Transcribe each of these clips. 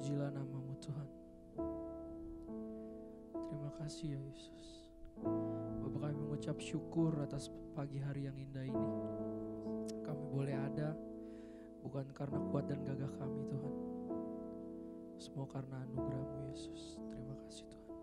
Terpujilah nama-Mu Tuhan. Terima kasih ya Yesus. Bapak, kami mengucap syukur atas pagi hari yang indah ini. Kami boleh ada bukan karena kuat dan gagah kami Tuhan, semua karena anugerah-Mu Yesus. Terima kasih Tuhan.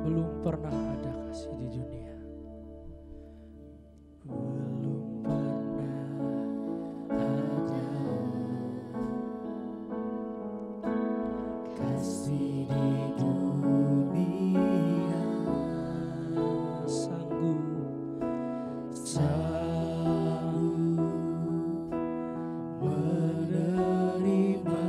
Belum pernah ada kasih di dunia. Belum pernah ada kasih di dunia. Sanggup menerima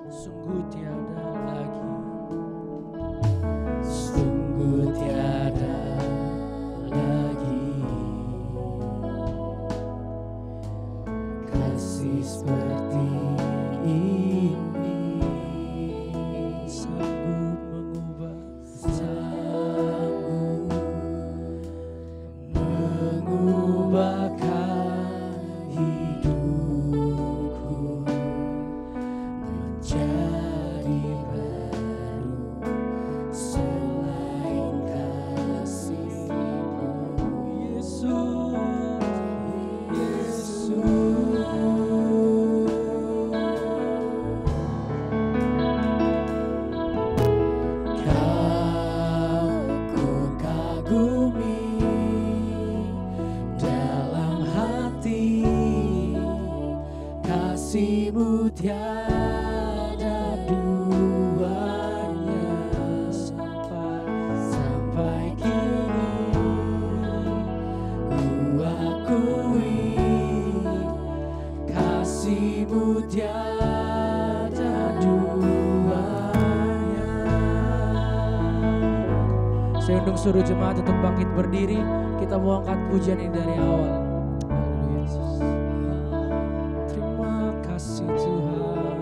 sungguh tiada lagi, sungguh tiada lagi kasih seperti ini. Sanggup mengubahkan hidupku menjadi baru. Selain kasih-Mu Yesus, Yesus, Kau ku kagumi dalam hati, kasih-Mu tiada duanya. Sampai kini ku akui kasih-Mu tiada duanya. Saya undang seluruh jemaat untuk bangkit berdiri. Kita mau angkat pujian ini dari awal. Haleluya Yesus. Terima kasih Tuhan.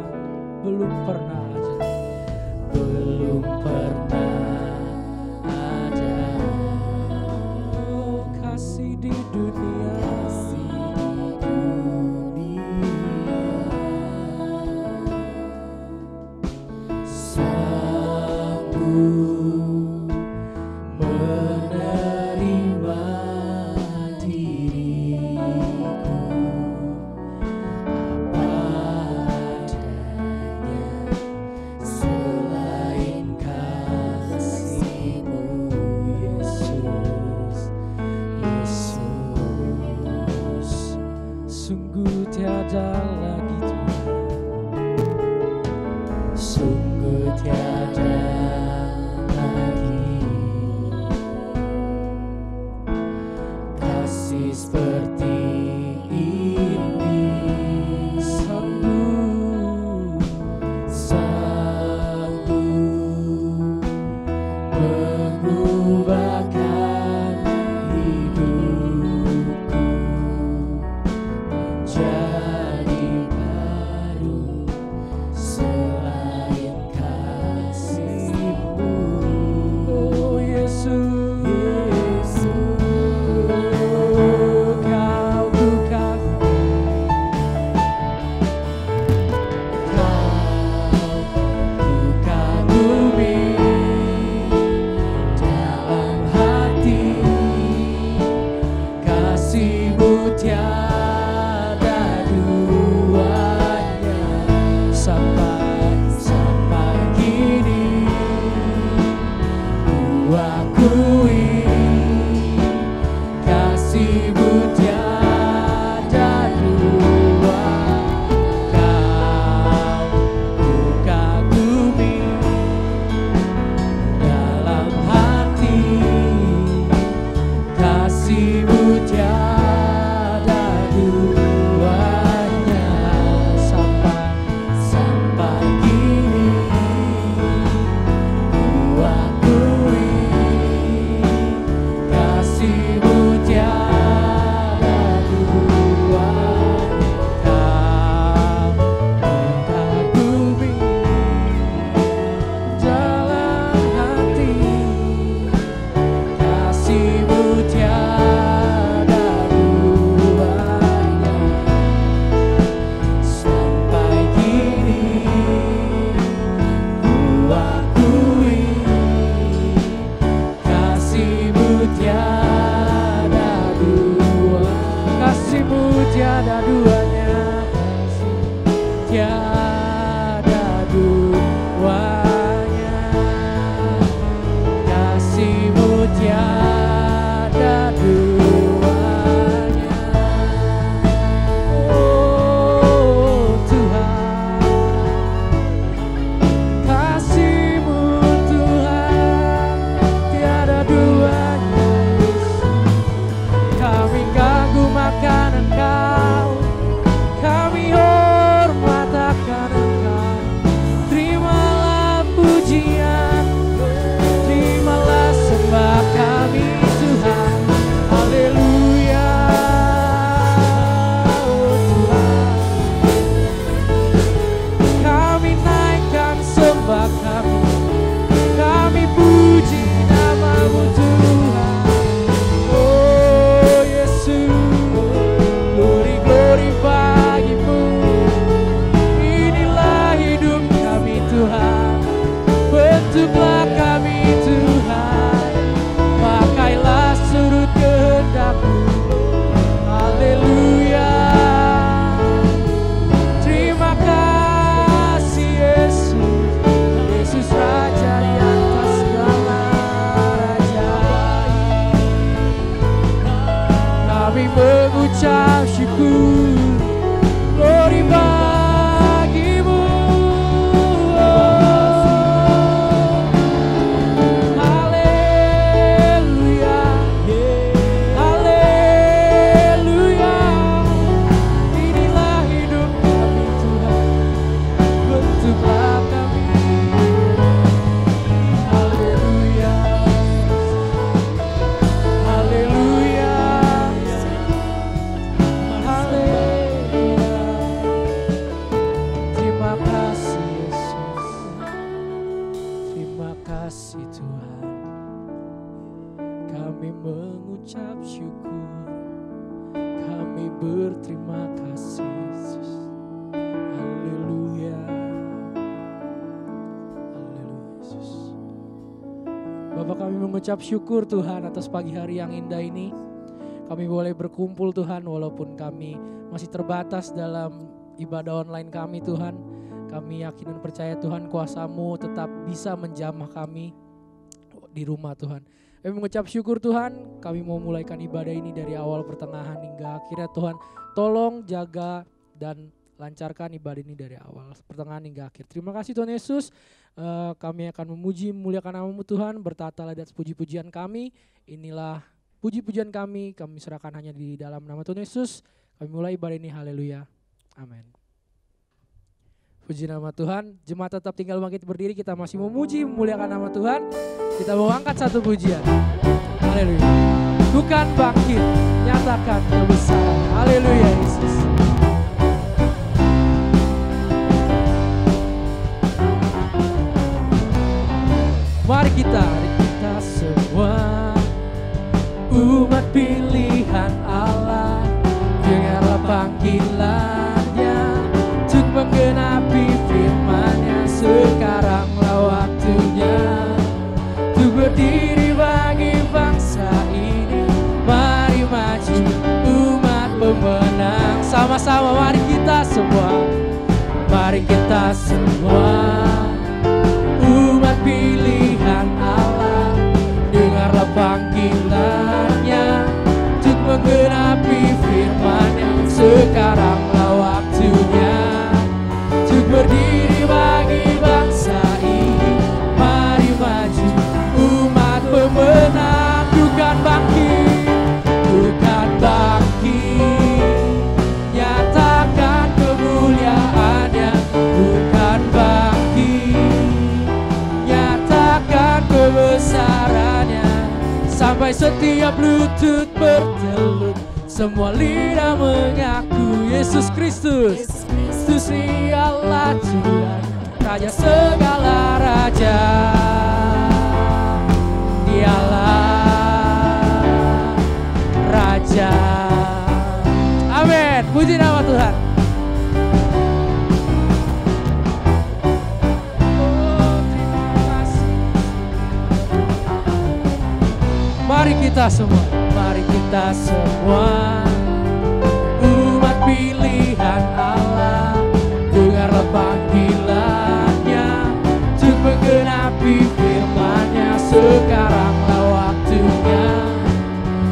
Belum pernah ada, belum pernah ada kasih di dunia. Sanggup menerima diriku apa adanya, selain kasih-Mu Yesus, Yesus. Sungguh tiada lagi Tuhan, sungguh tiada lagi kasih seperti ini. Sanggup mengubahkan hidupku menjadi baru. Selain kasih-Mu, oh Yesus, Kau mengucap syukur Tuhan atas pagi hari yang indah ini. Kami boleh berkumpul Tuhan walaupun kami masih terbatas dalam ibadah online kami Tuhan. Kami yakin dan percaya Tuhan kuasa-Mu tetap bisa menjamah kami di rumah Tuhan. Kami mengucap syukur Tuhan, kami mau mulaikan ibadah ini dari awal pertengahan hingga akhirnya Tuhan. Tolong jaga dan lancarkan ibadah ini dari awal pertengahan hingga akhir. Terima kasih Tuhan Yesus. Kami akan memuji memuliakan nama-Mu Tuhan, bertata atas puji-pujian kami. Inilah puji-pujian kami serahkan hanya di dalam nama Tuhan Yesus. Kami mulai ibadah ini, haleluya. Amin. Puji nama Tuhan. Jemaat tetap tinggal bangkit berdiri, kita masih memuji memuliakan nama Tuhan. Kita mau angkat satu pujian. Haleluya. Bukan bangkit, nyatakan kebesaran. Haleluya Yesus. Mari kita semua umat pilihan Allah, dengarlah panggilannya untuk menggenapi firman-Nya. Sekaranglah waktunya untuk berdiri bagi bangsa ini. Mari maju umat pemenang. Sama-sama mari kita semua, mari kita semua umat pilihan Allah, dengarlah panggilannya untuk menggenapi firman-Nya. Sekaranglah waktunya untuk berdiri bagi bangsa ini. Mari maju umat pemenang. Bukan bangkit, bukan bangkit, nyatakan kemuliaan-Nya. Bukan bangkit, nyatakan kebesaran-Nya. Sampai setiap lutut bertelut, semua lidah mengaku Yesus Kristus. Kristus ialah Tuhan, Raja segala raja. Dialah Raja. Amin. Puji nama Tuhan. Mari kita semua umat pilihan Allah, dengarlah panggilannya untuk menggenapi firman-Nya. Sekaranglah waktunya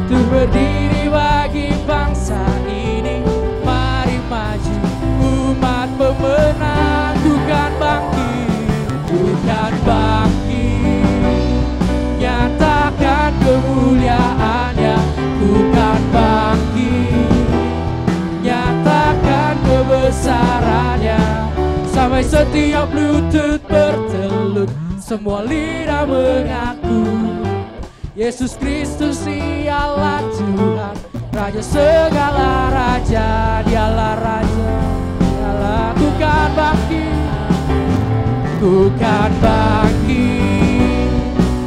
untuk berdiri bagi bangsa ini. Mari maju umat pemenang. Bukan bangkit, bukan bangkit, nyatakan kemuliaan-Nya. Bukan bangkit, nyatakan kebesaran-Nya. Sampai setiap lutut bertelut, semua lidah mengaku Yesus Kristus ialah Tuhan, Raja segala raja. Dialah Raja, dialah. Bukan bangkit, bukan bangkit,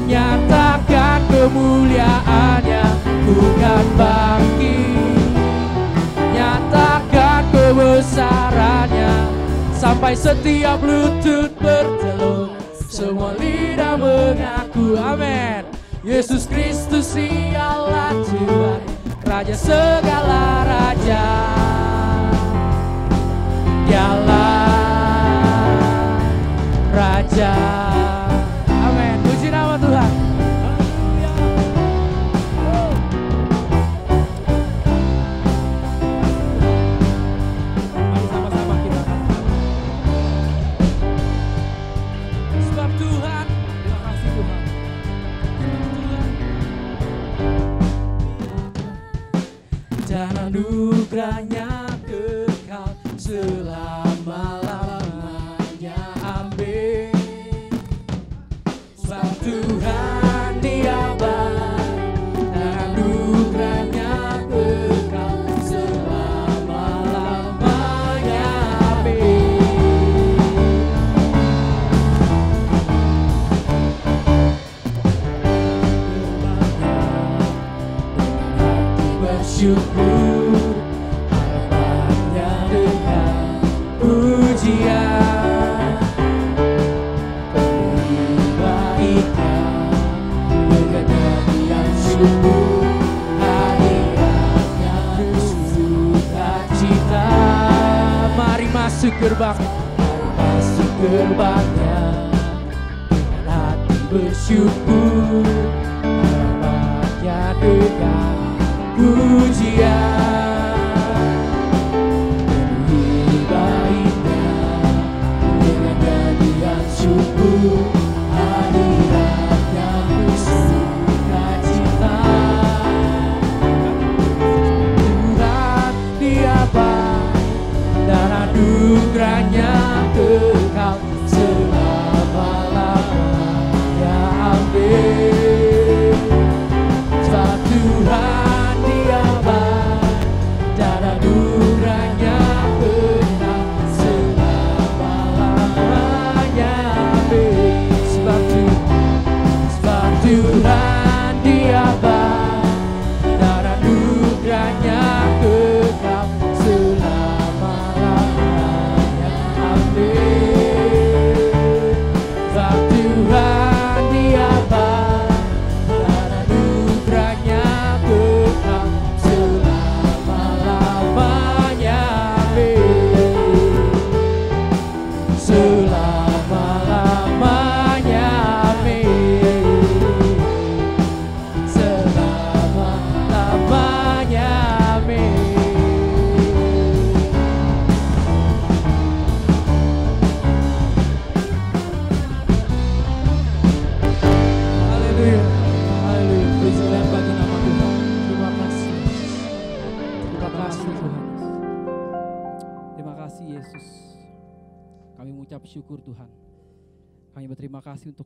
nyatakan kemuliaan-Nya. Bukan bangkit, nyatakan kebesaran-Nya. Sampai setiap lutut bertelut, semua lidah mengaku. Amin. Yesus Kristus ialah Tuhan, Raja segala raja. Dialah Raja. Amin. Puji nama Tuhan. Mari sama-sama kita sebab Tuhan. Terima kasih Tuhan. Dan anugerah-Nya kekal selama-lamanya. Amin. Sebab Tuhan Dia baik, dan anugerah-Nya kekal selama-lamanya. Amin. Bersyukur harapannya dengan pujian, penuhi baiknya dengan masuk gerbangnya, masuk gerbangnya dengan hati bersyukur, halamannya dengan pujian. Penuhi baitnya dengan nyanyian syukur, hadiratnya bersukacita. Tuhan Dia baik dan anugerahnya kekal selama-lamanya. Amin. Sebab Tuhan Dia baik dan anugerahnya kekal selama-lamanya. Amin. Sebab Tuhan Dia baik dan anugerahnya kekal selama-lamanya. Amin. Sebab Tuhan Dia baik dan anugerahnya kekal selama-lamanya. Amin. Selama-lamanya. Amin. Selama-lamanya. Amin. Haleluya. Haleluya. Puji dan bagi nama Tuhan. Terima kasih. Terima kasih Tuhan. Terima kasih Yesus. Kami mengucap syukur Tuhan. Kami berterima kasih untuk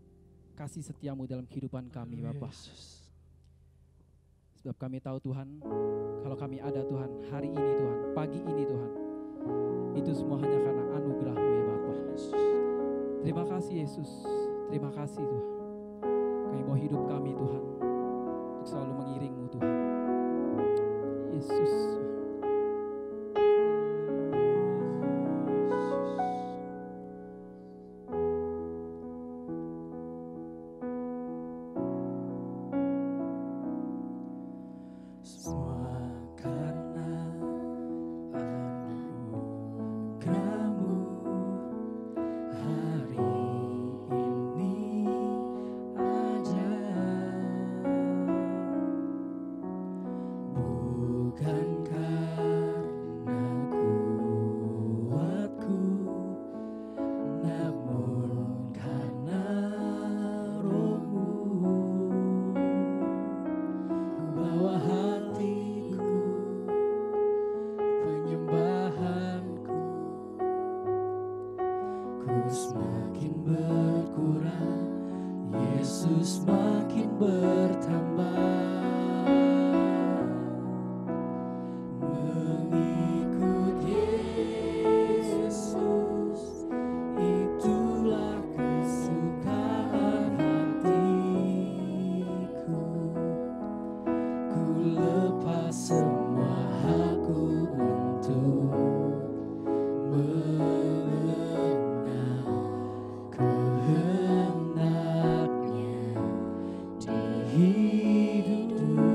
kasih setiamu dalam kehidupan kami Bapa. Sebab kami tahu Tuhan, kalau kami ada Tuhan hari ini Tuhan, pagi ini Tuhan, itu semua hanya karena anugerah-Mu ya Bapa. Terima kasih Yesus. Terima kasih Tuhan. Kami mau hidup kami Tuhan untuk selalu mengiring-Mu Tuhan. Yesus. Semua karena anugerah-Mu hari ini aja. Bukan karena kuatku, namun karena Roh-Mu. Bawa hatiku, penyembahanku, ku semakin berkurang, Yesus makin bertambah. Mengikut Yesus, itulah kesukaan hatiku. Ku lepas semua hakku untuk mengenal kehendaknya di hidupku.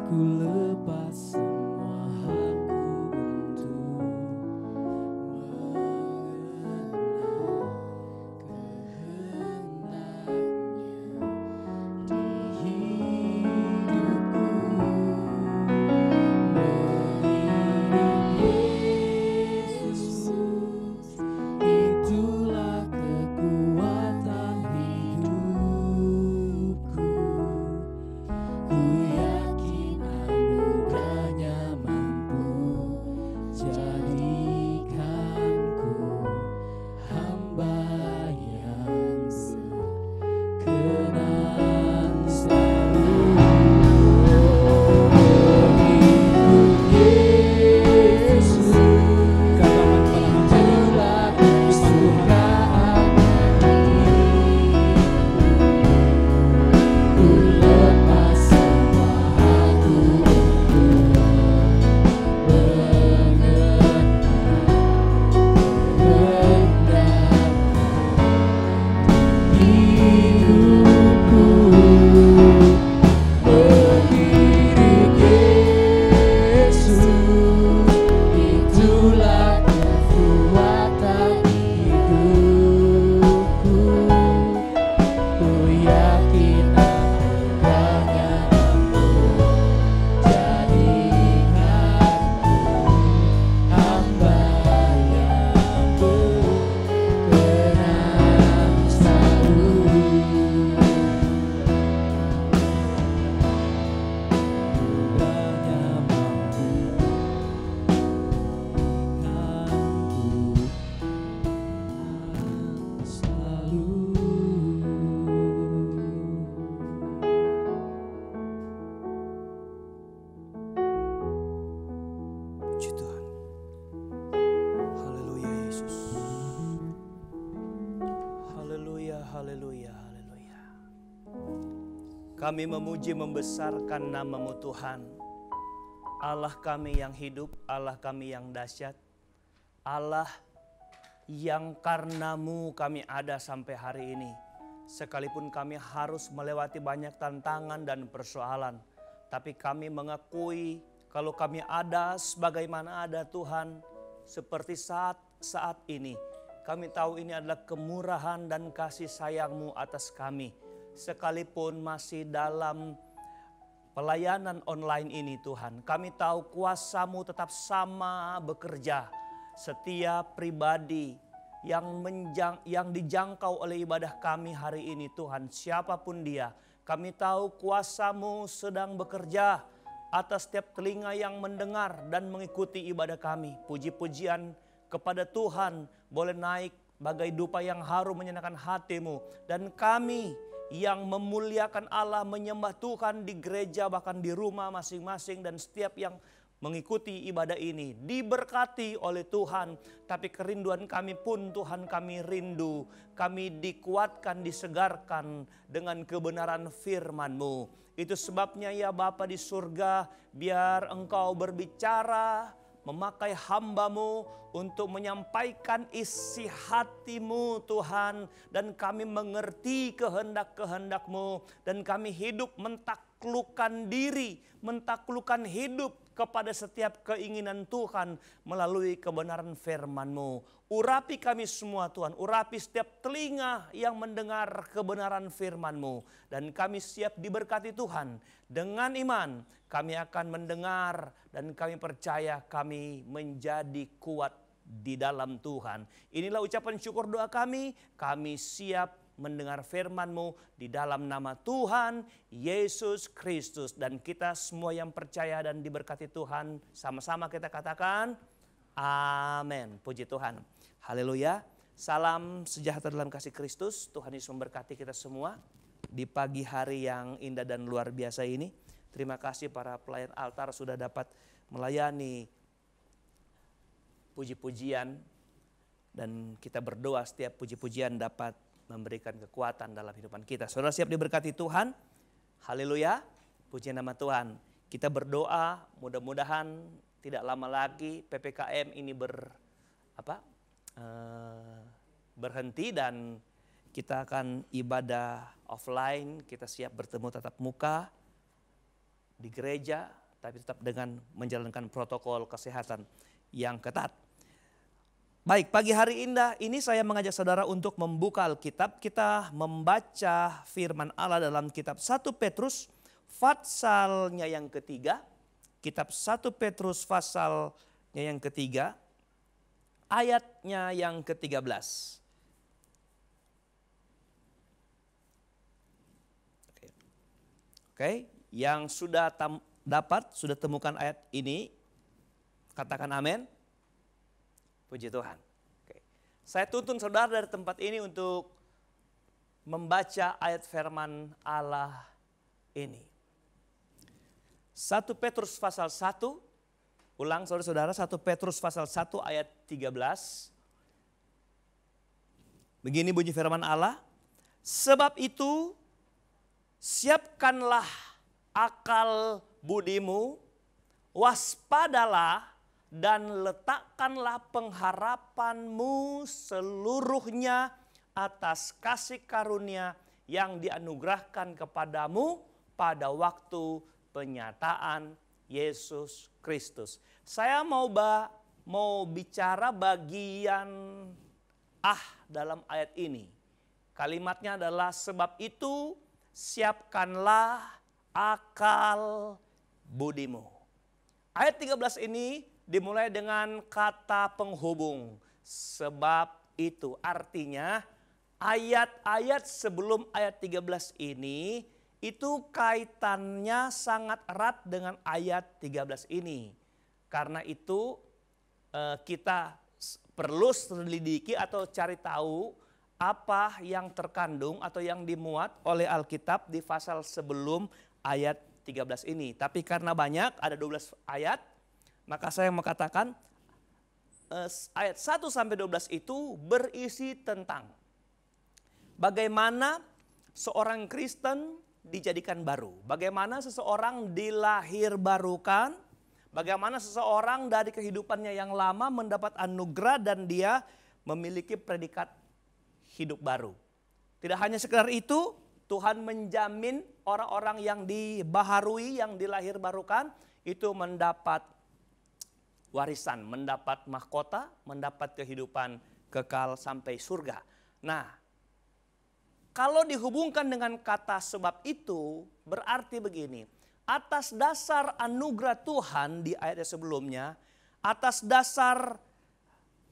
Ku lepas semua hakku untuk Kami memuji membesarkan nama-Mu Tuhan. Allah kami yang hidup, Allah kami yang dahsyat. Allah yang karena-Mu kami ada sampai hari ini. Sekalipun kami harus melewati banyak tantangan dan persoalan. Tapi kami mengakui kalau kami ada sebagaimana ada Tuhan. Seperti saat ini. Kami tahu ini adalah kemurahan dan kasih sayang-Mu atas kami. Sekalipun masih dalam pelayanan online ini Tuhan, kami tahu kuasa-Mu tetap sama bekerja. Setiap pribadi yang dijangkau oleh ibadah kami hari ini Tuhan, siapapun dia, kami tahu kuasa-Mu sedang bekerja atas setiap telinga yang mendengar dan mengikuti ibadah kami. Puji-pujian kepada Tuhan boleh naik bagai dupa yang harum menyenangkan hati-Mu. Dan kami yang memuliakan Allah, menyembah Tuhan di gereja, bahkan di rumah masing-masing, dan setiap yang mengikuti ibadah ini diberkati oleh Tuhan. Tapi kerinduan kami pun Tuhan, kami rindu, kami dikuatkan, disegarkan dengan kebenaran firman-Mu. Itu sebabnya ya Bapa di surga, biar Engkau berbicara, memakai hamba-Mu untuk menyampaikan isi hati-Mu Tuhan. Dan kami mengerti kehendak-kehendak-Mu. Dan kami hidup mentaklukkan diri, mentaklukkan hidup kepada setiap keinginan Tuhan melalui kebenaran firman-Mu. Urapi kami semua Tuhan, urapi setiap telinga yang mendengar kebenaran firman-Mu. Dan kami siap diberkati Tuhan. Dengan iman kami akan mendengar dan kami percaya kami menjadi kuat di dalam Tuhan. Inilah ucapan syukur doa kami siap mendengar firman-Mu di dalam nama Tuhan Yesus Kristus. Dan kita semua yang percaya dan diberkati Tuhan, sama-sama kita katakan amin. Puji Tuhan. Haleluya. Salam sejahtera dalam kasih Kristus. Tuhan Yesus memberkati kita semua di pagi hari yang indah dan luar biasa ini. Terima kasih para pelayan altar sudah dapat melayani puji-pujian. Dan kita berdoa setiap puji-pujian dapat memberikan kekuatan dalam kehidupan kita. Saudara siap diberkati Tuhan? Haleluya. Puji nama Tuhan. Kita berdoa mudah-mudahan tidak lama lagi PPKM ini berhenti dan kita akan ibadah offline. Kita siap bertemu tatap muka. di gereja, tapi tetap dengan menjalankan protokol kesehatan yang ketat. Baik, pagi hari indah ini saya mengajak saudara untuk membuka Alkitab. Kita membaca firman Allah dalam kitab 1 Petrus pasalnya yang ketiga. Kitab 1 Petrus pasalnya yang ketiga, ayatnya yang ke-13. Oke, yang sudah sudah temukan ayat ini, katakan amin. Puji Tuhan. Oke. Saya tuntun saudara dari tempat ini untuk membaca ayat firman Allah ini. 1 Petrus pasal 1, ulang saudara-saudara, 1 Petrus pasal 1 ayat 13. Begini bunyi firman Allah, sebab itu siapkanlah akal budimu, waspadalah dan letakkanlah pengharapanmu seluruhnya atas kasih karunia yang dianugerahkan kepadamu pada waktu penyataan Yesus Kristus. Saya mau bicara bagian dalam ayat ini. Kalimatnya adalah sebab itu siapkanlah akal budimu. Ayat 13 ini dimulai dengan kata penghubung. Sebab itu artinya ayat-ayat sebelum ayat 13 ini itu kaitannya sangat erat dengan ayat 13 ini. Karena itu kita perlu selidiki atau cari tahu apa yang terkandung atau yang dimuat oleh Alkitab di pasal sebelum ayat 13 ini. Tapi karena banyak, ada 12 ayat, maka saya mau katakan ayat 1 sampai 12 itu berisi tentang bagaimana seorang Kristen dijadikan baru. Bagaimana seseorang dilahirbarukan, bagaimana seseorang dari kehidupannya yang lama mendapat anugerah dan dia memiliki predikat hidup baru. Tidak hanya sekedar itu, Tuhan menjamin orang-orang yang dibaharui, yang dilahirbarukan itu mendapat warisan, mendapat mahkota, mendapat kehidupan kekal sampai surga. Nah, kalau dihubungkan dengan kata sebab itu berarti begini. Atas dasar anugerah Tuhan di ayat sebelumnya, atas dasar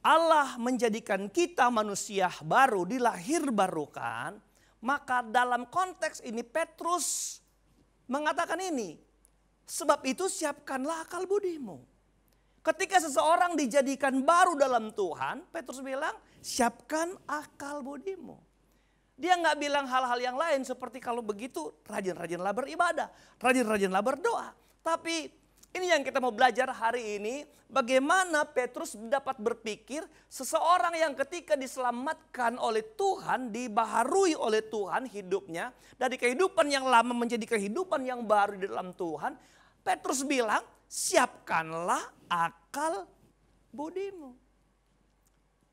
Allah menjadikan kita manusia baru, dilahirbarukan, maka dalam konteks ini Petrus mengatakan ini. Sebab itu siapkanlah akal budimu. Ketika seseorang dijadikan baru dalam Tuhan, Petrus bilang siapkan akal budimu. Dia nggak bilang hal-hal yang lain seperti kalau begitu rajin-rajinlah beribadah, rajin-rajinlah berdoa. Tapi ini yang kita mau belajar hari ini, bagaimana Petrus dapat berpikir seseorang yang ketika diselamatkan oleh Tuhan, dibaharui oleh Tuhan hidupnya, dari kehidupan yang lama menjadi kehidupan yang baru di dalam Tuhan, Petrus bilang siapkanlah akal budimu.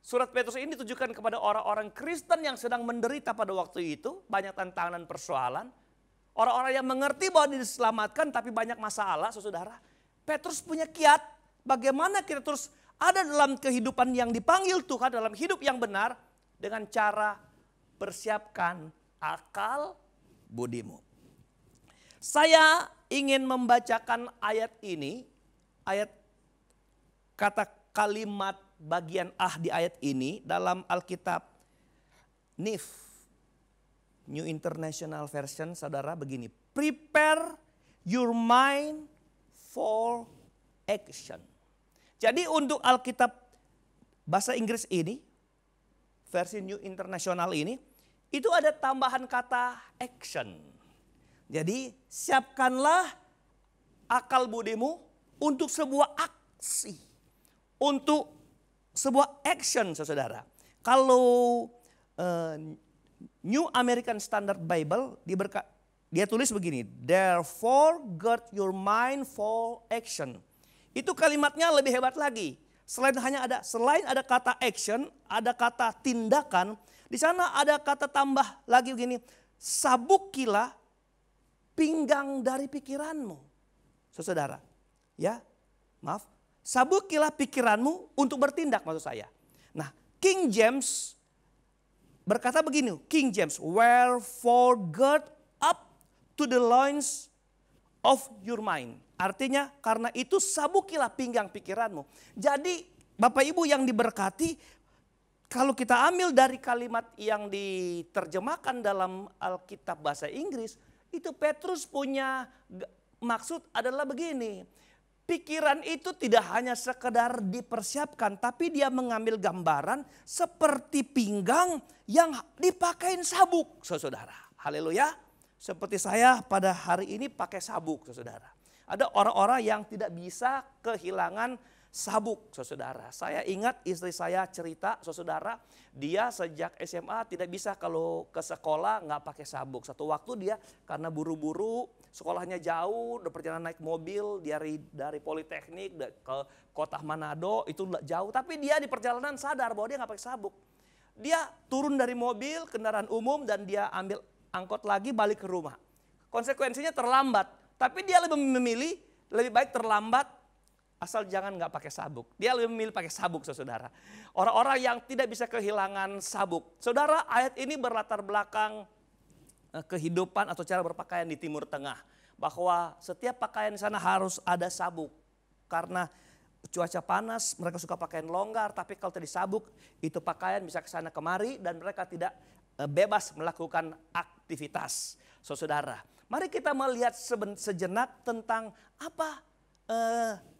Surat Petrus ini ditujukan kepada orang-orang Kristen yang sedang menderita pada waktu itu, banyak tantangan dan persoalan. Orang-orang yang mengerti bahwa diselamatkan tapi banyak masalah, saudara. Petrus punya kiat bagaimana kita terus ada dalam kehidupan yang dipanggil Tuhan, dalam hidup yang benar dengan cara persiapkan akal budimu. Saya ingin membacakan ayat ini, ayat kata kalimat bagian di ayat ini dalam Alkitab NIV, New International Version, saudara begini. Prepare your mind for action. Jadi untuk Alkitab bahasa Inggris ini, versi New International ini, itu ada tambahan kata action. Jadi siapkanlah akal budimu untuk sebuah aksi. Untuk sebuah action, saudara. Kalau New American Standard Bible dia tulis begini, therefore guard your mind for action. Itu kalimatnya lebih hebat lagi. Selain ada kata action, ada kata tindakan, di sana ada kata tambah lagi begini, sabukilah pinggang dari pikiranmu. saudara. Ya, maaf. Sabukilah pikiranmu untuk bertindak maksud saya. Nah, King James berkata begini, King James, wherefore gird up to the loins of your mind. Artinya karena itu sabukilah pinggang pikiranmu. Jadi Bapak Ibu yang diberkati, kalau kita ambil dari kalimat yang diterjemahkan dalam Alkitab bahasa Inggris, itu Petrus punya maksud adalah begini. Pikiran itu tidak hanya sekedar dipersiapkan, tapi dia mengambil gambaran seperti pinggang yang dipakein sabuk, saudara. Haleluya. Seperti saya pada hari ini pakai sabuk, saudara. Ada orang-orang yang tidak bisa kehilangan sabuk, saudara. Saya ingat istri saya cerita, saudara, dia sejak SMA tidak bisa kalau ke sekolah nggak pakai sabuk. Satu waktu dia karena buru-buru, sekolahnya jauh, udah perjalanan naik mobil dari Politeknik ke kota Manado, itu jauh. Tapi dia di perjalanan sadar bahwa dia nggak pakai sabuk. Dia turun dari mobil, kendaraan umum, dan dia ambil angkot lagi balik ke rumah. Konsekuensinya terlambat. Tapi dia lebih memilih, lebih baik terlambat asal jangan nggak pakai sabuk. Dia lebih memilih pakai sabuk, saudara. Orang-orang yang tidak bisa kehilangan sabuk. Saudara, ayat ini berlatar belakang kehidupan atau cara berpakaian di Timur Tengah. Bahwa setiap pakaian di sana harus ada sabuk. Karena cuaca panas, mereka suka pakaian longgar. Tapi kalau tidak sabuk, itu pakaian bisa ke sana kemari dan mereka tidak bebas melakukan aktivitas. Saudara, mari kita melihat sejenak tentang apa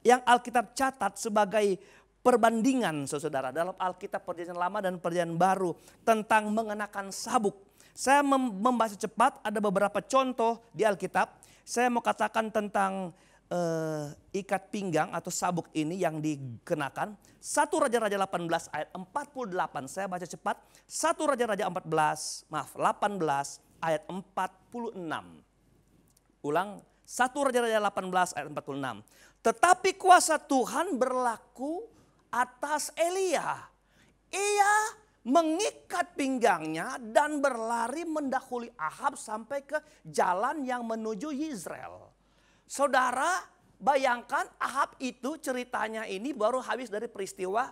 yang Alkitab catat sebagai perbandingan, saudara, dalam Alkitab Perjanjian Lama dan Perjanjian Baru tentang mengenakan sabuk. Saya membaca cepat, ada beberapa contoh di Alkitab. Saya mau katakan tentang ikat pinggang atau sabuk ini yang dikenakan. 1 Raja-Raja 18 ayat 48, saya baca cepat. 1 Raja-Raja 18 ayat 46. Ulang, 1 Raja-Raja 18 ayat 46. Tetapi kuasa Tuhan berlaku atas Elia. Ia mengikat pinggangnya dan berlari mendahului Ahab sampai ke jalan yang menuju Yizreel. Saudara, bayangkan Ahab itu ceritanya ini baru habis dari peristiwa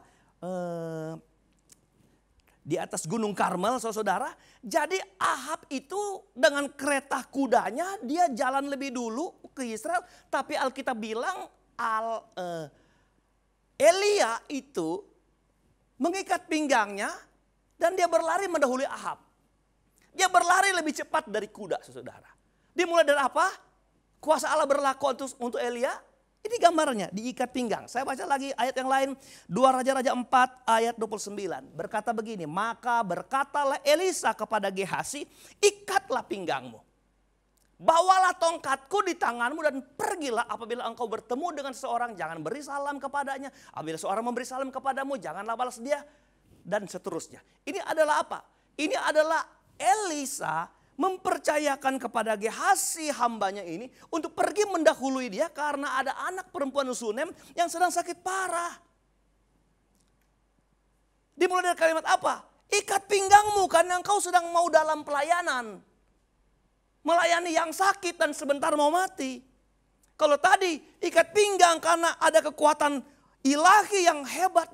di atas Gunung Karmel, saudara. Jadi Ahab itu dengan kereta kudanya dia jalan lebih dulu ke Israel. Tapi Alkitab bilang Elia itu mengikat pinggangnya dan dia berlari mendahului Ahab. Dia berlari lebih cepat dari kuda, saudara. Dia mulai dari apa? Kuasa Allah berlaku untuk Elia. Ini gambarnya, diikat pinggang. Saya baca lagi ayat yang lain. 2 Raja-Raja 4 ayat 29. Berkata begini, maka berkatalah Elisa kepada Gehasi, ikatlah pinggangmu. Bawalah tongkatku di tanganmu dan pergilah apabila engkau bertemu dengan seseorang. Jangan beri salam kepadanya. Apabila seorang memberi salam kepadamu, janganlah balas dia. Dan seterusnya. Ini adalah apa? Ini adalah Elisa mempercayakan kepada Gehasi hambanya ini untuk pergi mendahului dia karena ada anak perempuan Sunem yang sedang sakit parah. Dimulai dari kalimat apa? Ikat pinggangmu karena engkau sedang mau dalam pelayanan. Melayani yang sakit dan sebentar mau mati. Kalau tadi ikat pinggang karena ada kekuatan ilahi yang hebat,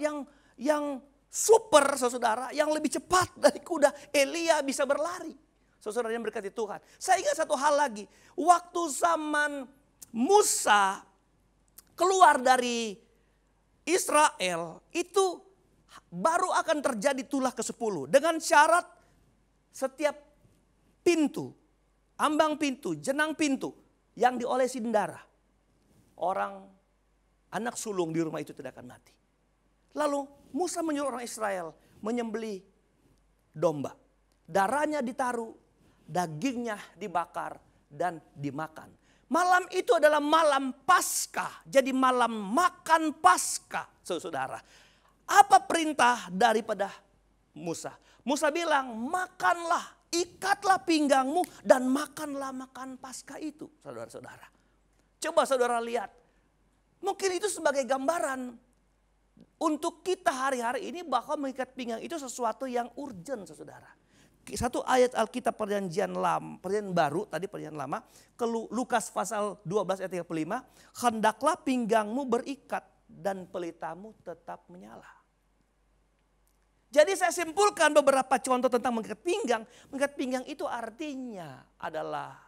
yang super, saudara, yang lebih cepat dari kuda. Elia bisa berlari. Saudara yang berkati Tuhan. Saya ingat satu hal lagi. Waktu zaman Musa keluar dari Israel, itu baru akan terjadi tulah ke-10. Dengan syarat setiap pintu, ambang pintu, jenang pintu yang diolesi darah, orang anak sulung di rumah itu tidak akan mati. Lalu Musa menyuruh orang Israel menyembelih domba. Darahnya ditaruh, dagingnya dibakar dan dimakan. Malam itu adalah malam Paskah. Jadi malam makan Paskah, saudara. Apa perintah daripada Musa? Musa bilang, makanlah, ikatlah pinggangmu dan makanlah makan Paskah itu, saudara-saudara. Coba saudara lihat. Mungkin itu sebagai gambaran untuk kita hari-hari ini bahwa mengikat pinggang itu sesuatu yang urgent, saudara. satu ayat Alkitab perjanjian lama, perjanjian baru, tadi perjanjian lama, ke Lukas pasal 12 ayat 35, hendaklah pinggangmu berikat dan pelitamu tetap menyala. Jadi saya simpulkan beberapa contoh tentang mengikat pinggang. Mengikat pinggang itu artinya adalah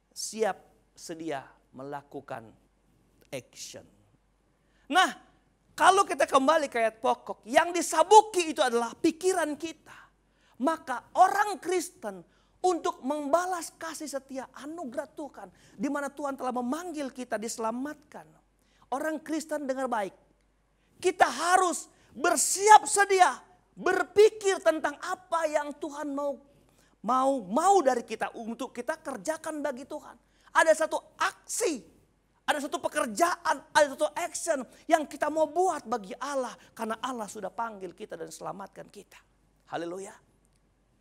siap sedia melakukan action. Nah, kalau kita kembali ke ayat pokok, yang disabuki itu adalah pikiran kita. Maka orang Kristen untuk membalas kasih setia anugerah Tuhan, di mana Tuhan telah memanggil kita diselamatkan. Orang Kristen dengar baik, kita harus bersiap sedia berpikir tentang apa yang Tuhan mau dari kita untuk kita kerjakan bagi Tuhan. Ada satu aksi, ada satu pekerjaan, ada satu action yang kita mau buat bagi Allah. Karena Allah sudah panggil kita dan selamatkan kita. Haleluya.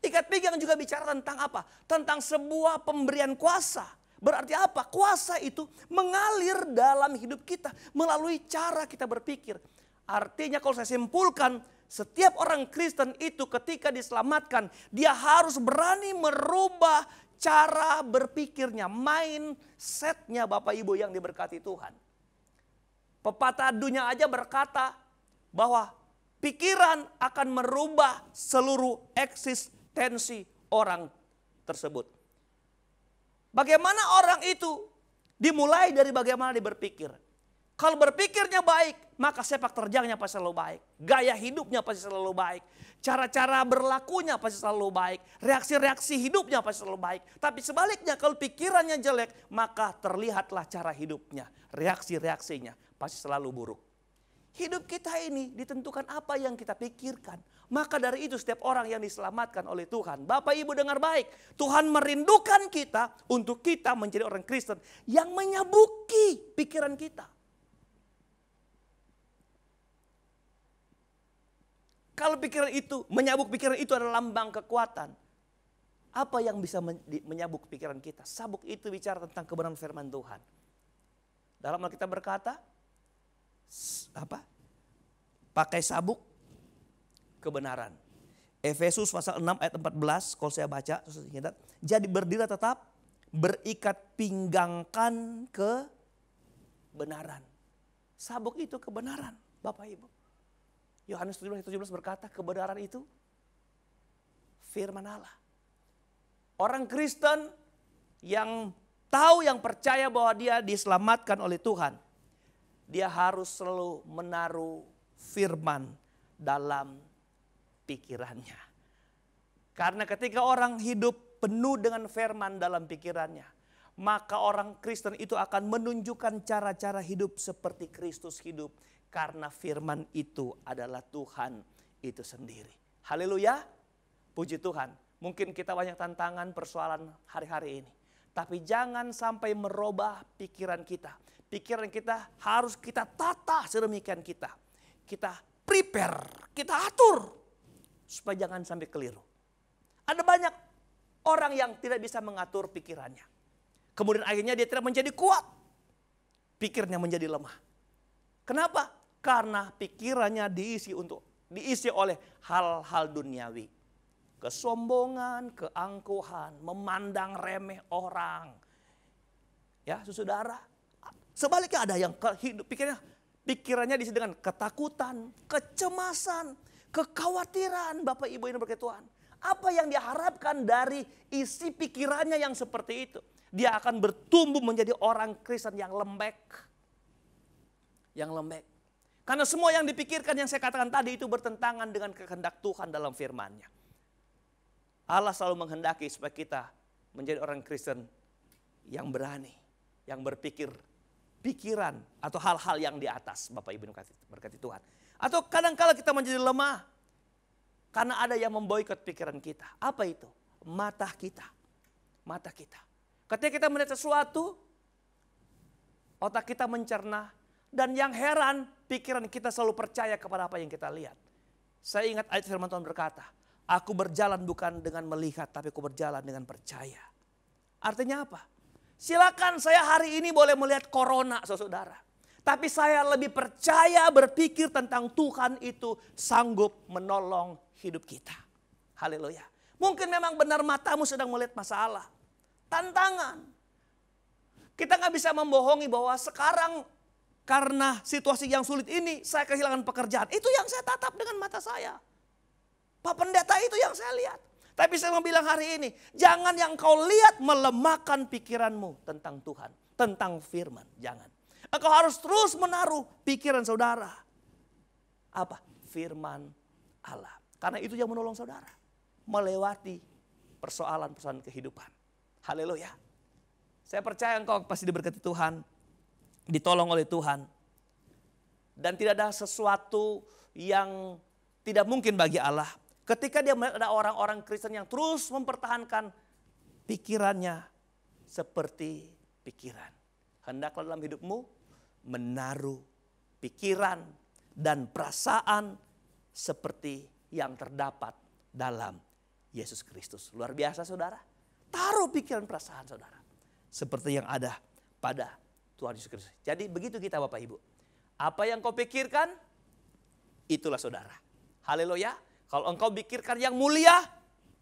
Ikat pinggang juga bicara tentang apa? Tentang sebuah pemberian kuasa. Berarti apa? Kuasa itu mengalir dalam hidup kita melalui cara kita berpikir. Artinya kalau saya simpulkan, setiap orang Kristen itu ketika diselamatkan, dia harus berani merubah cara berpikirnya, mindsetnya Bapak Ibu yang diberkati Tuhan. Pepatah dunia aja berkata bahwa pikiran akan merubah seluruh eksistensi orang tersebut. Bagaimana orang itu dimulai dari bagaimana dia berpikir. Kalau berpikirnya baik, maka sepak terjangnya pasti selalu baik. Gaya hidupnya pasti selalu baik. Cara-cara berlakunya pasti selalu baik. Reaksi-reaksi hidupnya pasti selalu baik. Tapi sebaliknya kalau pikirannya jelek, maka terlihatlah cara hidupnya. Reaksi-reaksinya pasti selalu buruk. Hidup kita ini ditentukan apa yang kita pikirkan. Maka dari itu setiap orang yang diselamatkan oleh Tuhan. Bapak Ibu dengar baik. Tuhan merindukan kita untuk kita menjadi orang Kristen yang menyabuki pikiran kita. Kalau pikiran itu, menyabuk pikiran itu adalah lambang kekuatan. Apa yang bisa menyabuk pikiran kita? Sabuk itu bicara tentang kebenaran firman Tuhan. Dalam Alkitab berkata, pakai sabuk kebenaran. Efesus pasal 6 ayat 14, kalau saya baca, jadi berdiri tetap, berikat pinggangkan kebenaran. Sabuk itu kebenaran, Bapak Ibu. Yohanes 17 berkata kebenaran itu firman Allah. Orang Kristen yang tahu, yang percaya bahwa dia diselamatkan oleh Tuhan, dia harus selalu menaruh firman dalam pikirannya. Karena ketika orang hidup penuh dengan firman dalam pikirannya, maka orang Kristen itu akan menunjukkan cara-cara hidup seperti Kristus hidup. Karena firman itu adalah Tuhan itu sendiri. Haleluya. Puji Tuhan. Mungkin kita banyak tantangan persoalan hari-hari ini. Tapi jangan sampai merubah pikiran kita. Pikiran kita harus kita tata sedemikian kita. Kita prepare, kita atur. Supaya jangan sampai keliru. Ada banyak orang yang tidak bisa mengatur pikirannya. Kemudian akhirnya dia tidak menjadi kuat. Pikirnya menjadi lemah. Kenapa? Karena pikirannya diisi oleh hal-hal duniawi. Kesombongan, keangkuhan, memandang remeh orang. Ya, saudara. Sebaliknya ada yang pikirannya diisi dengan ketakutan, kecemasan, kekhawatiran. Bapak Ibu yang berkat Tuhan. Apa yang diharapkan dari isi pikirannya yang seperti itu? Dia akan bertumbuh menjadi orang Kristen yang lembek. Yang lembek. Karena semua yang dipikirkan yang saya katakan tadi itu bertentangan dengan kehendak Tuhan dalam firman-Nya. Allah selalu menghendaki supaya kita menjadi orang Kristen yang berani, yang berpikir pikiran atau hal-hal yang di atas, Bapak Ibu berkati Tuhan. Atau kadang-kala kita menjadi lemah karena ada yang memboikot pikiran kita. Apa itu? Mata kita. Mata kita. Ketika kita melihat sesuatu, otak kita mencerna. Dan yang heran, pikiran kita selalu percaya kepada apa yang kita lihat. Saya ingat ayat firman Tuhan berkata, aku berjalan bukan dengan melihat, tapi aku berjalan dengan percaya. Artinya apa? Silakan saya hari ini boleh melihat corona, saudara. Tapi saya lebih percaya berpikir tentang Tuhan itu sanggup menolong hidup kita. Haleluya. Mungkin memang benar matamu sedang melihat masalah, tantangan. Kita nggak bisa membohongi bahwa sekarang karena situasi yang sulit ini saya kehilangan pekerjaan. Itu yang saya tatap dengan mata saya. Pak Pendeta, itu yang saya lihat. Tapi saya mau bilang hari ini, jangan yang kau lihat melemahkan pikiranmu tentang Tuhan, tentang firman. Jangan. Engkau harus terus menaruh pikiran saudara. Apa? Firman Allah. Karena itu yang menolong saudara. Melewati persoalan-persoalan kehidupan. Haleluya. Saya percaya engkau pasti diberkati Tuhan. Ditolong oleh Tuhan. Dan tidak ada sesuatu yang tidak mungkin bagi Allah. Ketika dia melihat ada orang-orang Kristen yang terus mempertahankan pikirannya seperti pikiran. Hendaklah dalam hidupmu menaruh pikiran dan perasaan seperti yang terdapat dalam Yesus Kristus. Luar biasa saudara. Taruh pikiran perasaan saudara. Seperti yang ada pada Tuhan Yesus Kristus. Jadi begitu kita Bapak Ibu. Apa yang kau pikirkan, itulah saudara. Haleluya. Kalau engkau pikirkan yang mulia,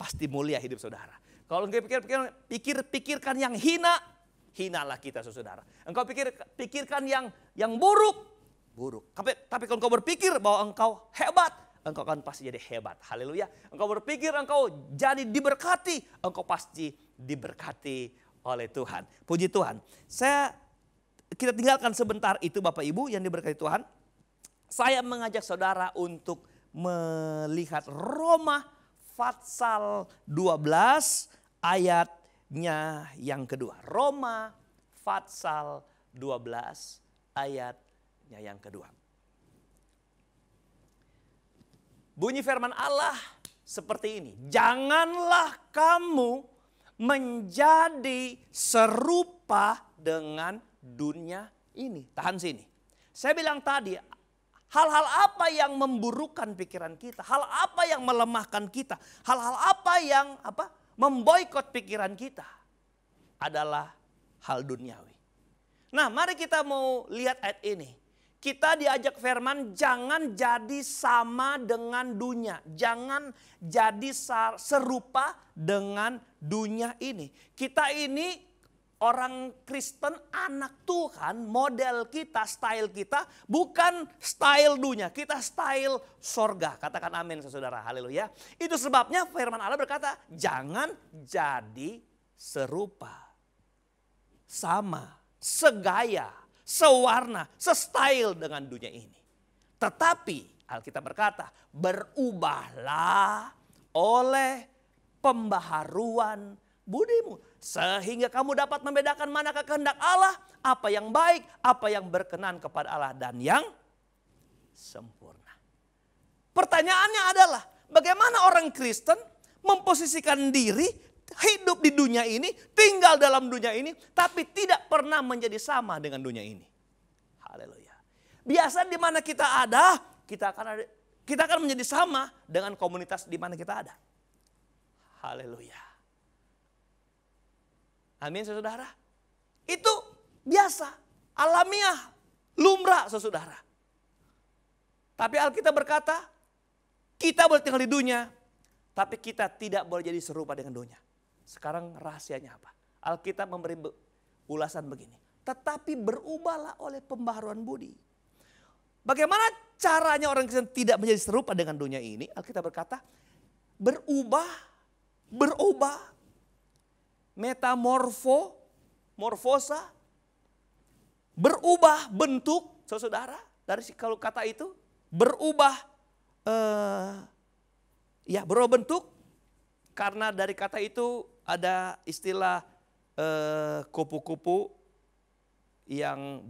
pasti mulia hidup saudara. Kalau engkau pikirkan yang hina, hinalah kita saudara. Engkau pikirkan yang buruk. Tapi kalau engkau berpikir bahwa engkau hebat, engkau akan pasti jadi hebat. Haleluya. Engkau berpikir engkau jadi diberkati, engkau pasti diberkati oleh Tuhan. Puji Tuhan. Kita tinggalkan sebentar itu Bapak Ibu yang diberkati Tuhan. Saya mengajak saudara untuk melihat Roma pasal 12 ayatnya yang kedua. Roma pasal 12 ayatnya yang kedua. Bunyi firman Allah seperti ini. Janganlah kamu menjadi serupa dengan dunia ini. Tahan sini. Saya bilang tadi, hal-hal apa yang memburukkan pikiran kita, hal apa yang melemahkan kita, hal-hal apa yang memboikot pikiran kita adalah hal duniawi. Nah, mari kita mau lihat ayat ini. Kita diajak firman jangan jadi sama dengan dunia. Jangan jadi serupa dengan dunia ini. Kita ini orang Kristen, anak Tuhan, model kita, style kita bukan style dunia. Kita style sorga. Katakan amin saudara, haleluya. Itu sebabnya firman Allah berkata jangan jadi serupa, sama, segaya, sewarna, sestyle dengan dunia ini. Tetapi Alkitab berkata berubahlah oleh pembaharuan budimu. Sehingga kamu dapat membedakan manakah kehendak Allah, apa yang baik, apa yang berkenan kepada Allah dan yang sempurna. Pertanyaannya adalah bagaimana orang Kristen memposisikan diri hidup di dunia ini, tinggal dalam dunia ini, tapi tidak pernah menjadi sama dengan dunia ini. Haleluya. Biasa di mana kita ada, kita akan menjadi sama dengan komunitas di mana kita ada. Haleluya. Amin saudara. Itu biasa, alamiah, lumrah saudara. Tapi Alkitab berkata, kita boleh tinggal di dunia, tapi kita tidak boleh jadi serupa dengan dunia. Sekarang rahasianya apa? Alkitab memberi ulasan begini. Tetapi berubahlah oleh pembaharuan budi. Bagaimana caranya orang Kristen tidak menjadi serupa dengan dunia ini? Alkitab berkata, berubah. Morfosa, berubah bentuk, saudara. Dari kalau kata itu berubah, berubah bentuk. Karena dari kata itu ada istilah kupu-kupu yang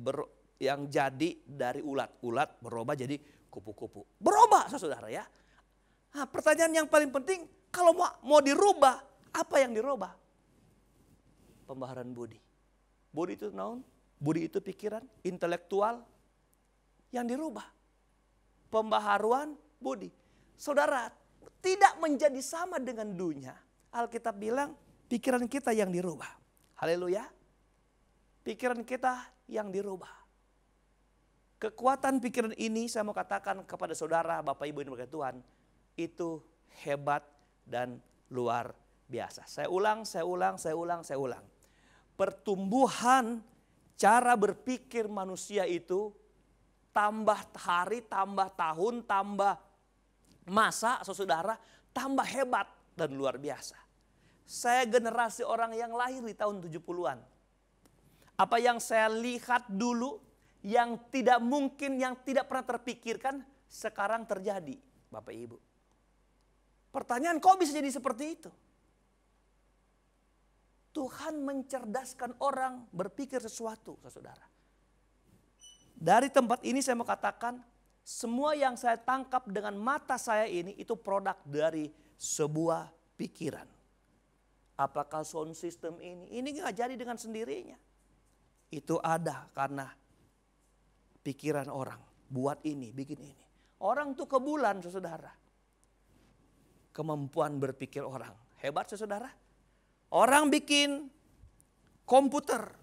jadi dari ulat berubah jadi kupu-kupu. Berubah, saudara ya. Nah, pertanyaan yang paling penting, kalau mau dirubah, apa yang dirubah? Pembaharuan budi. Budi itu naon? Budi itu pikiran, intelektual yang dirubah. Pembaharuan budi. Saudara, tidak menjadi sama dengan dunia. Alkitab bilang pikiran kita yang dirubah. Haleluya. Pikiran kita yang dirubah. Kekuatan pikiran ini saya mau katakan kepada saudara, Bapak Ibu yang berkat Tuhan, itu hebat dan luar biasa. Saya ulang. Pertumbuhan cara berpikir manusia itu tambah hari, tambah tahun, tambah masa, saudara, tambah hebat dan luar biasa. Saya generasi orang yang lahir di tahun 70-an. Apa yang saya lihat dulu, yang tidak mungkin, yang tidak pernah terpikirkan, sekarang terjadi, Bapak Ibu. Pertanyaan, kok bisa jadi seperti itu? Tuhan mencerdaskan orang berpikir sesuatu, saudara. Dari tempat ini saya mau katakan, semua yang saya tangkap dengan mata saya ini, itu produk dari sebuah pikiran. Apakah sound system ini nggak jadi dengan sendirinya. Itu ada karena pikiran orang, buat ini, bikin ini. Orang tuh ke bulan, saudara. Kemampuan berpikir orang, hebat saudara. Orang bikin komputer,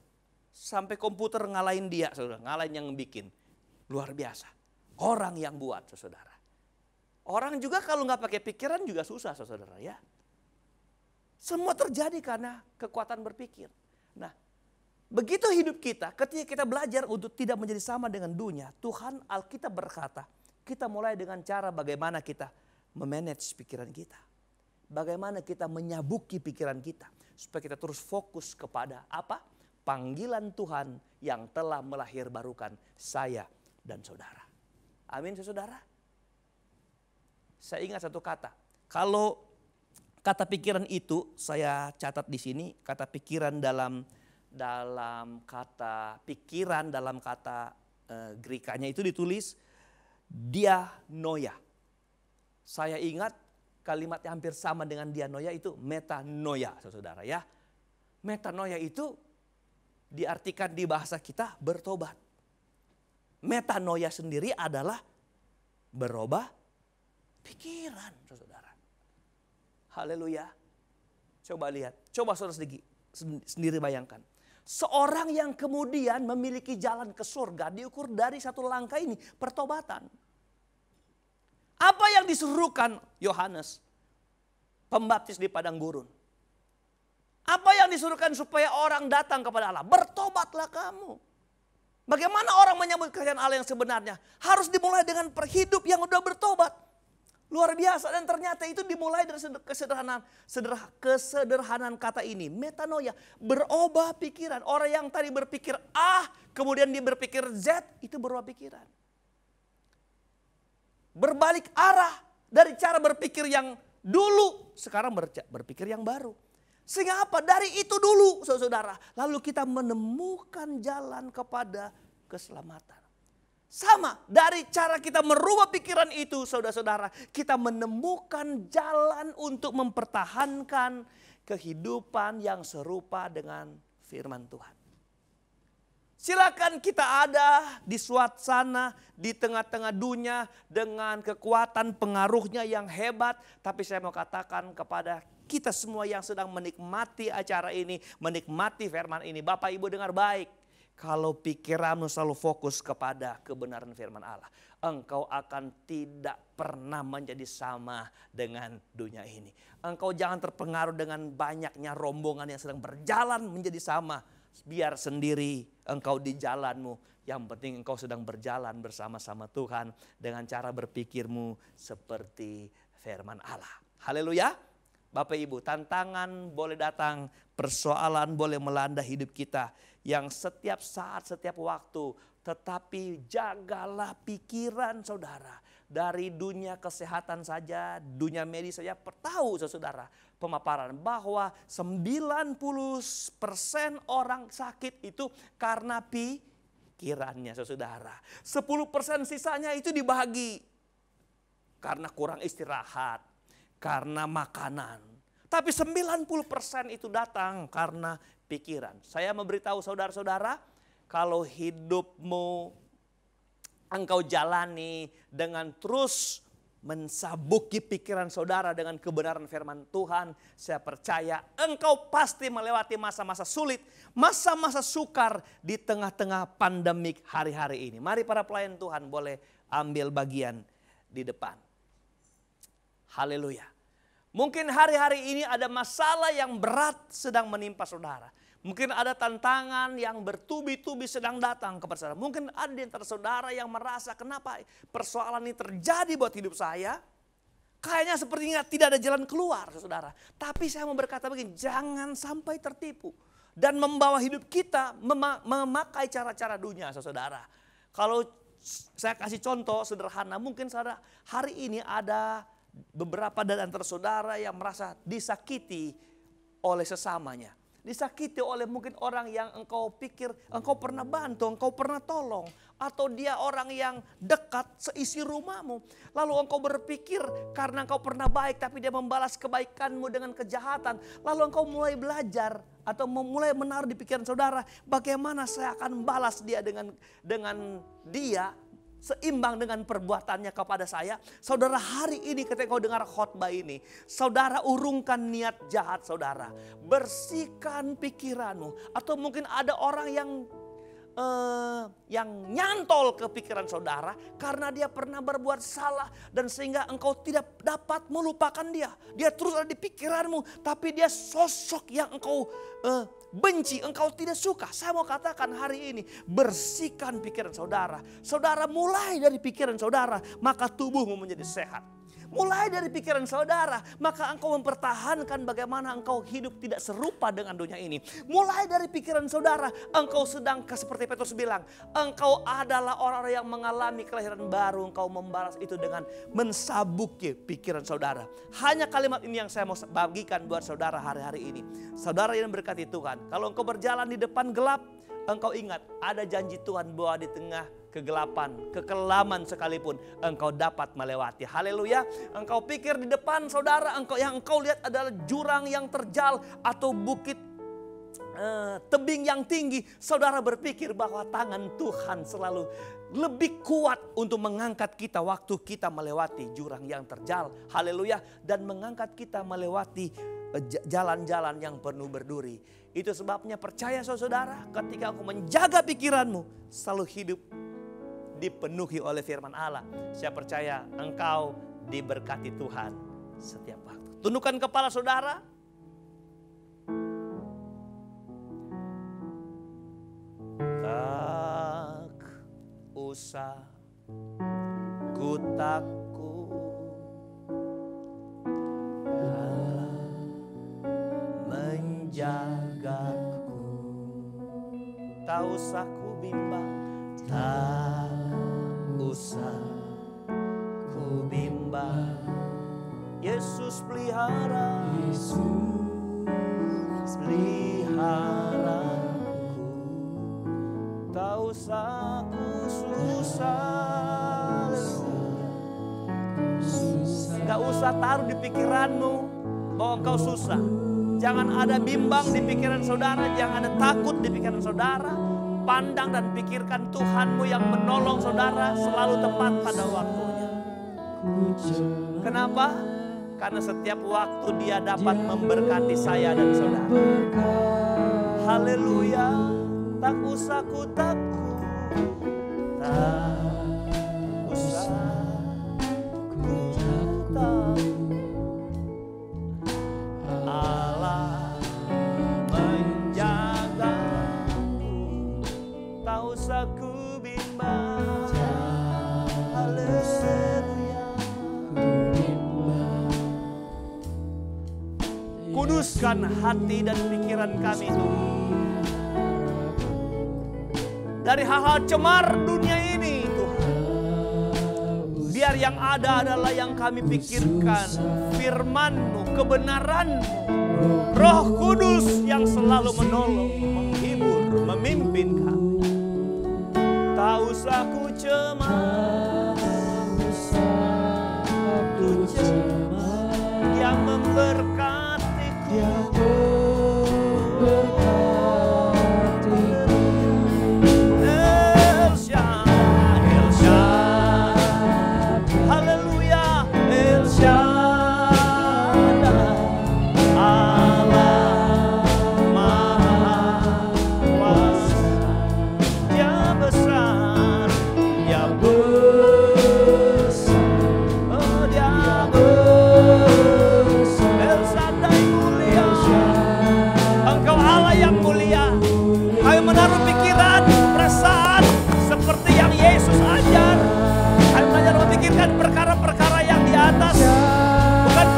sampai komputer ngalahin dia, saudara. Ngalahin yang bikin, luar biasa. Orang yang buat, saudara. Orang juga kalau nggak pakai pikiran juga susah, saudara ya. Semua terjadi karena kekuatan berpikir. Nah, begitu hidup kita, ketika kita belajar untuk tidak menjadi sama dengan dunia, Tuhan Alkitab berkata, kita mulai dengan cara bagaimana kita memanage pikiran kita. Bagaimana kita menyabuki pikiran kita. Supaya kita terus fokus kepada apa? Panggilan Tuhan yang telah melahirbarukan saya dan saudara. Amin, saudara. Saya ingat satu kata. Kalau kata pikiran itu, saya catat di sini, kata pikiran dalam kata pikiran dalam kata Grekanya itu ditulis dianoia. Saya ingat kalimat yang hampir sama dengan dianoia itu metanoia, saudara ya. Metanoia itu diartikan di bahasa kita bertobat. Metanoia sendiri adalah berubah pikiran, saudara. Haleluya. Coba lihat, coba saudara sendiri bayangkan. Seorang yang kemudian memiliki jalan ke surga diukur dari satu langkah ini, pertobatan. Apa yang disuruhkan Yohanes, pembaptis di padang gurun? Apa yang disuruhkan supaya orang datang kepada Allah? Bertobatlah kamu. Bagaimana orang menyambut kerajaan Allah yang sebenarnya? Harus dimulai dengan perhidup yang udah bertobat. Luar biasa, dan ternyata itu dimulai dari kesederhanaan kata ini. Metanoia, berubah pikiran. Orang yang tadi berpikir A, kemudian dia berpikir Z, itu berubah pikiran. Berbalik arah dari cara berpikir yang dulu, sekarang berpikir yang baru. Sehingga apa? Dari itu dulu, saudara. Lalu kita menemukan jalan kepada keselamatan. Sama, dari cara kita merubah pikiran itu, saudara-saudara, kita menemukan jalan untuk mempertahankan kehidupan yang serupa dengan firman Tuhan. Silakan kita ada di suasana, di tengah-tengah dunia dengan kekuatan pengaruhnya yang hebat. Tapi saya mau katakan kepada kita semua yang sedang menikmati acara ini, menikmati firman ini. Bapak Ibu dengar baik. Kalau pikiranmu selalu fokus kepada kebenaran firman Allah, engkau akan tidak pernah menjadi sama dengan dunia ini. Engkau jangan terpengaruh dengan banyaknya rombongan yang sedang berjalan menjadi sama. Biar sendiri engkau di jalanmu. Yang penting engkau sedang berjalan bersama-sama Tuhan dengan cara berpikirmu seperti firman Allah. Haleluya. Bapak Ibu, tantangan boleh datang, persoalan boleh melanda hidup kita. Yang setiap saat, setiap waktu. Tetapi jagalah pikiran saudara. Dari dunia kesehatan saja, dunia medis saja. Tahu saudara pemaparan bahwa 90% orang sakit itu karena pikirannya saudara. 10% sisanya itu dibagi. Karena kurang istirahat. Karena makanan. Tapi 90% itu datang karena pikiran. Saya memberitahu saudara-saudara, kalau hidupmu engkau jalani dengan terus mensabuki pikiran saudara dengan kebenaran firman Tuhan. Saya percaya engkau pasti melewati masa-masa sulit, masa-masa sukar di tengah-tengah pandemik hari-hari ini. Mari para pelayan Tuhan boleh ambil bagian di depan. Haleluya. Mungkin hari-hari ini ada masalah yang berat sedang menimpa saudara. Mungkin ada tantangan yang bertubi-tubi sedang datang kepada saudara. Mungkin ada di antara saudara yang merasa kenapa persoalan ini terjadi buat hidup saya. Kayaknya sepertinya tidak ada jalan keluar saudara. Tapi saya mau berkata begini, jangan sampai tertipu. Dan membawa hidup kita memakai cara-cara dunia saudara. Kalau saya kasih contoh sederhana, mungkin saudara hari ini ada beberapa dari antara saudara yang merasa disakiti oleh sesamanya. Disakiti oleh mungkin orang yang engkau pikir engkau pernah bantu, engkau pernah tolong. Atau dia orang yang dekat seisi rumahmu. Lalu engkau berpikir karena engkau pernah baik tapi dia membalas kebaikanmu dengan kejahatan. Lalu engkau mulai belajar atau mulai menaruh di pikiran saudara, bagaimana saya akan balas dia dengan dia seimbang dengan perbuatannya kepada saya. Saudara, hari ini ketika kau dengar khotbah ini, saudara urungkan niat jahat saudara. Bersihkan pikiranmu. Atau mungkin ada orang yang nyantol ke pikiran saudara karena dia pernah berbuat salah dan sehingga engkau tidak dapat melupakan dia. Dia terus ada di pikiranmu, tapi dia sosok yang engkau benci, engkau tidak suka. Saya mau katakan hari ini, bersihkan pikiran saudara. Saudara mulai dari pikiran saudara, maka tubuhmu menjadi sehat. Mulai dari pikiran saudara, maka engkau mempertahankan bagaimana engkau hidup tidak serupa dengan dunia ini. Mulai dari pikiran saudara, engkau sedang seperti Petrus bilang, engkau adalah orang-orang yang mengalami kelahiran baru. Engkau membalas itu dengan mensabuki pikiran saudara. Hanya kalimat ini yang saya mau bagikan buat saudara hari-hari ini. Saudara yang berkati Tuhan, kalau engkau berjalan di depan gelap, engkau ingat ada janji Tuhan bahwa di tengah kegelapan, kekelaman sekalipun engkau dapat melewati. Haleluya. Engkau pikir di depan saudara, yang engkau lihat adalah jurang yang terjal atau bukit tebing yang tinggi. Saudara berpikir bahwa tangan Tuhan selalu lebih kuat untuk mengangkat kita waktu kita melewati jurang yang terjal. Haleluya. Dan mengangkat kita melewati jalan-jalan yang penuh berduri. Itu sebabnya percaya saudara, ketika engkau menjaga pikiranmu, selalu hidup dipenuhi oleh firman Allah. Saya percaya engkau diberkati Tuhan setiap waktu. Tundukkan kepala saudara. Tak usah ku takut, Allah menjagaku. Tak usah ku bimbang, tak usah ku bimbang. Yesus pelihara, Yesus peliharaku. Tak usah ku susah, gak usah taruh di pikiranmu bahwa engkau susah. Jangan ada bimbang di pikiran saudara, jangan ada takut di pikiran saudara. Pandang dan pikirkan Tuhanmu yang menolong saudara selalu tepat pada waktunya. Kenapa? Karena setiap waktu Dia dapat memberkati saya dan saudara. Haleluya. Tak usah ku takut, tak usah ku takut. Allah menjagaku. Tak usah ku bimbang. Haleluya. Kuduskan hati dan pikiran kami Tuhan dari hal-hal cemar dunia ini Tuhan. Biar yang ada adalah yang kami pikirkan, firman-Mu, kebenaran-Mu, Roh Kudus yang selalu menolong, menghibur, memimpin kami. Tak usah ku cemas, yang memberkatiku. Haleluya.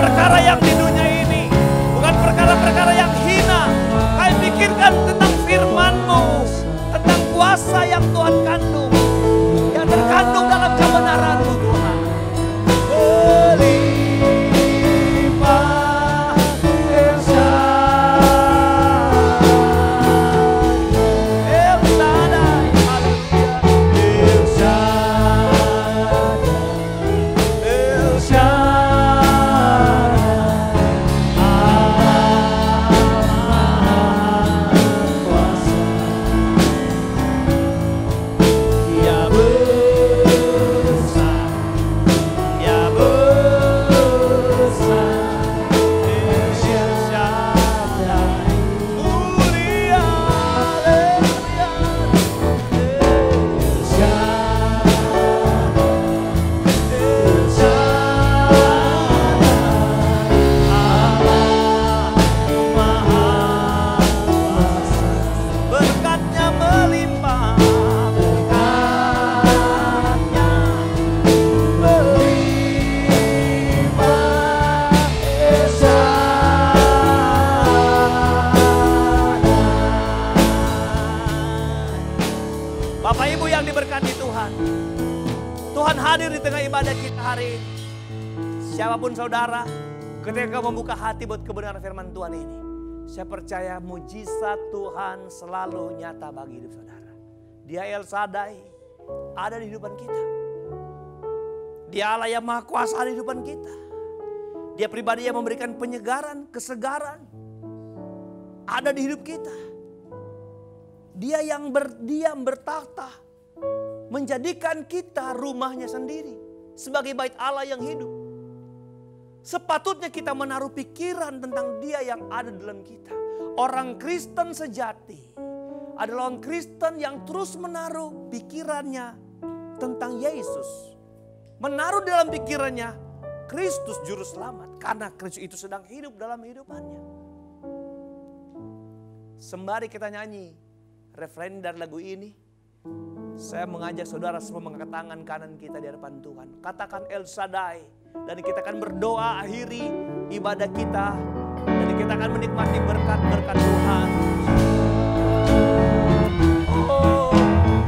perkara-perkara yang di dunia ini, bukan perkara-perkara yang hina. Kami pikirkan tentang firman-Mu, tentang kuasa yang Tuhan kandung, yang terkandung dalam kebenaran-Mu Tuhan. Melimpah El Shaddai, El Shaddai, haleluya. El Shaddai, El Shaddai, Dia besar, Dia besar, El Shaddai, mulia, haleluya. El Shaddai, El Shaddai, Allah Maha Kuasa. Berkatnya melimpah, berkatnya melimpah, El Shaddai. Bapak Ibu yang diberkati Tuhan, Tuhan hadir di tengah ibadah kita hari ini. Siapapun saudara, ketika kau membuka hati buat kebenaran firman Tuhan ini, saya percaya mujizat Tuhan selalu nyata bagi hidup saudara. Dia El Shaddai ada di kehidupan kita. Dia Allah yang Maha Kuasa ada di kehidupan kita. Dia pribadi yang memberikan penyegaran, kesegaran ada di hidup kita. Dia yang berdiam bertahta, menjadikan kita rumahnya sendiri sebagai bait Allah yang hidup. Sepatutnya kita menaruh pikiran tentang Dia yang ada dalam kita. Orang Kristen sejati adalah orang Kristen yang terus menaruh pikirannya tentang Yesus. Menaruh dalam pikirannya Kristus juru selamat, karena Kristus itu sedang hidup dalam kehidupannya. Sembari kita nyanyi refrain dari lagu ini, saya mengajak saudara semua mengangkat tangan kanan kita di hadapan Tuhan. Katakan El Shaddai, dan kita akan berdoa akhiri ibadah kita, dan kita akan menikmati berkat-berkat Tuhan. Oh,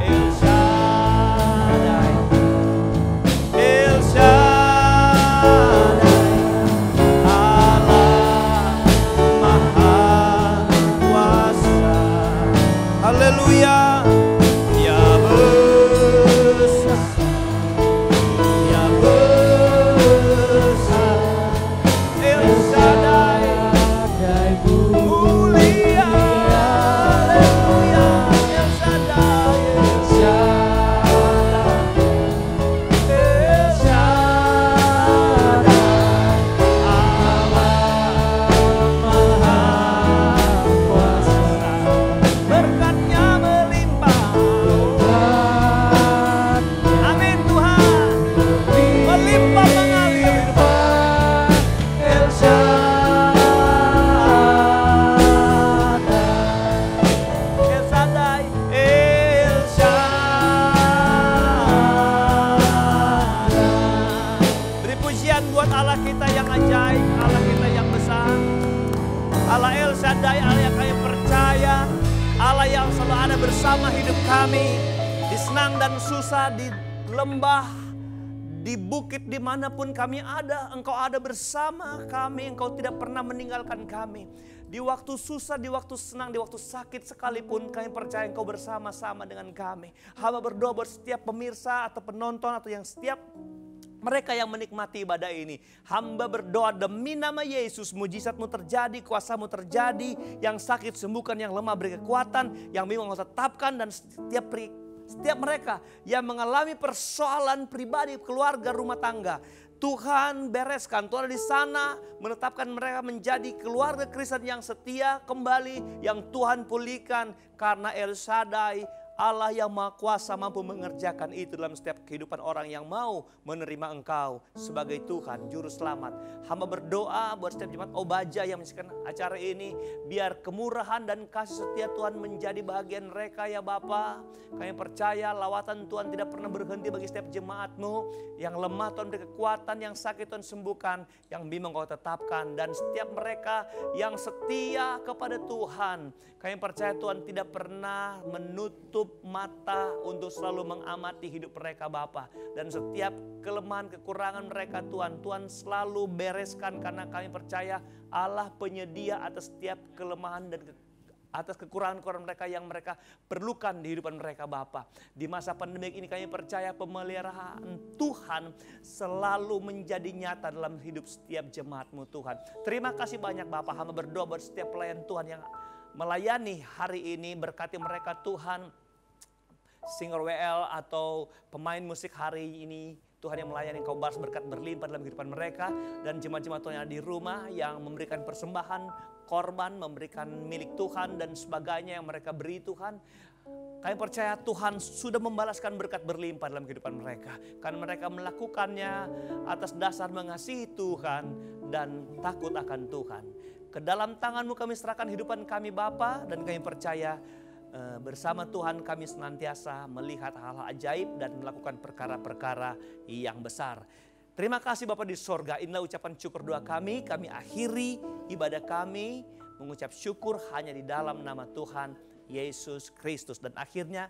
El Shaddai, El Shaddai, Allah Maha Kuasa. Haleluya. Dia besar, Dia besar, El Shaddai, mulia, haleluya. El Shaddai, El Shaddai, El Shaddai, Allah Maha Kuasa. Berkatnya melimpah, amin Tuhan, melimpah mengalir. El Shaddai, El Shaddai, El Shaddai. Beri pujian buat Allah kita yang ajaib, Allah kita yang besar, Allah El Shaddai, Allah yang kami percaya, Allah yang selalu ada bersama hidup kami, di senang dan susah, di lembah, di bukit, dimanapun kami ada, Engkau ada bersama kami, Engkau tidak pernah meninggalkan kami. Di waktu susah, di waktu senang, di waktu sakit sekalipun, kami percaya Engkau bersama-sama dengan kami. Hamba berdoa buat setiap pemirsa atau penonton atau yang setiap mereka yang menikmati ibadah ini. Hamba berdoa demi nama Yesus, mujizat-Mu terjadi, kuasa-Mu terjadi. Yang sakit sembuhkan, yang lemah beri kekuatan, yang bingung tetapkan, dan setiap mereka yang mengalami persoalan pribadi, keluarga, rumah tangga, Tuhan bereskan. Tuhan ada di sana menetapkan mereka menjadi keluarga Kristen yang setia kembali, yang Tuhan pulihkan. Karena El Shaddai Allah yang Maha Kuasa mampu mengerjakan itu dalam setiap kehidupan orang yang mau menerima Engkau sebagai Tuhan, Juru Selamat. Hamba berdoa buat setiap jemaat Obaja yang menyaksikan acara ini, biar kemurahan dan kasih setia Tuhan menjadi bagian mereka ya Bapa. Kami percaya lawatan Tuhan tidak pernah berhenti bagi setiap jemaat-Mu. Yang lemah Tuhan beri kekuatan, yang sakit Tuhan sembuhkan, yang bimbang Kau tetapkan. Dan setiap mereka yang setia kepada Tuhan, kami percaya Tuhan tidak pernah menutup mata untuk selalu mengamati hidup mereka Bapa. Dan setiap kelemahan, kekurangan mereka Tuhan, Tuhan selalu bereskan, karena kami percaya Allah penyedia atas setiap kelemahan dan atas kekurangan-kekurangan mereka yang mereka perlukan di kehidupan mereka Bapa. Di masa pandemi ini kami percaya pemeliharaan Tuhan selalu menjadi nyata dalam hidup setiap jemaat-Mu Tuhan. Terima kasih banyak Bapa. Hamba berdoa buat setiap pelayan Tuhan yang melayani hari ini, berkati mereka Tuhan. Singer WL atau pemain musik hari ini, Tuhan yang melayani Kau balas berkat berlimpah dalam kehidupan mereka. Dan jemaat-jemaat Tuhan yang ada di rumah yang memberikan persembahan, korban, memberikan milik Tuhan dan sebagainya yang mereka beri Tuhan. Kami percaya Tuhan sudah membalaskan berkat berlimpah dalam kehidupan mereka. Karena mereka melakukannya atas dasar mengasihi Tuhan dan takut akan Tuhan. Ke dalam tangan-Mu kami serahkan kehidupan kami Bapa, dan kami percaya bersama Tuhan kami senantiasa melihat hal-hal ajaib dan melakukan perkara-perkara yang besar. Terima kasih Bapa di sorga, inilah ucapan syukur doa kami. Kami akhiri ibadah kami mengucap syukur hanya di dalam nama Tuhan Yesus Kristus. Dan akhirnya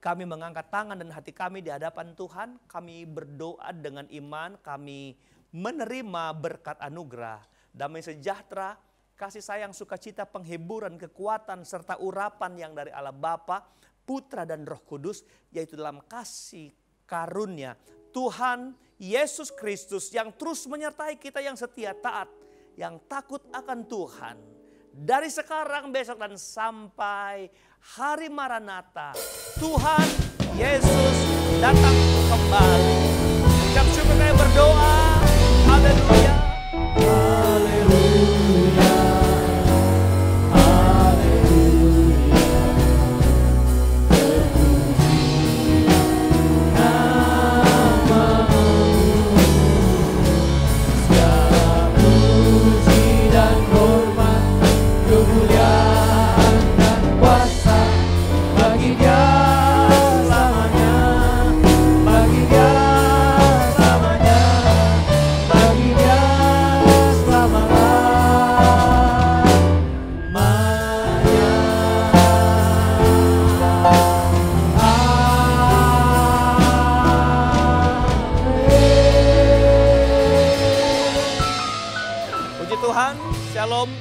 kami mengangkat tangan dan hati kami di hadapan Tuhan. Kami berdoa dengan iman, kami menerima berkat anugerah, damai sejahtera, kasih sayang, sukacita, penghiburan, kekuatan, serta urapan yang dari Allah Bapa, Putra dan Roh Kudus, yaitu dalam kasih karunia Tuhan Yesus Kristus yang terus menyertai kita yang setia, taat, yang takut akan Tuhan. Dari sekarang, besok, dan sampai hari Maranatha, Tuhan Yesus datang kembali. Ucap syukur kami berdoa. Haleluya. Haleluya.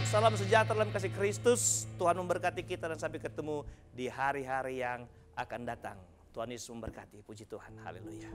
Salam sejahtera dalam kasih Kristus. Tuhan memberkati kita dan sampai ketemu di hari-hari yang akan datang. Tuhan Yesus memberkati. Puji Tuhan. Haleluya.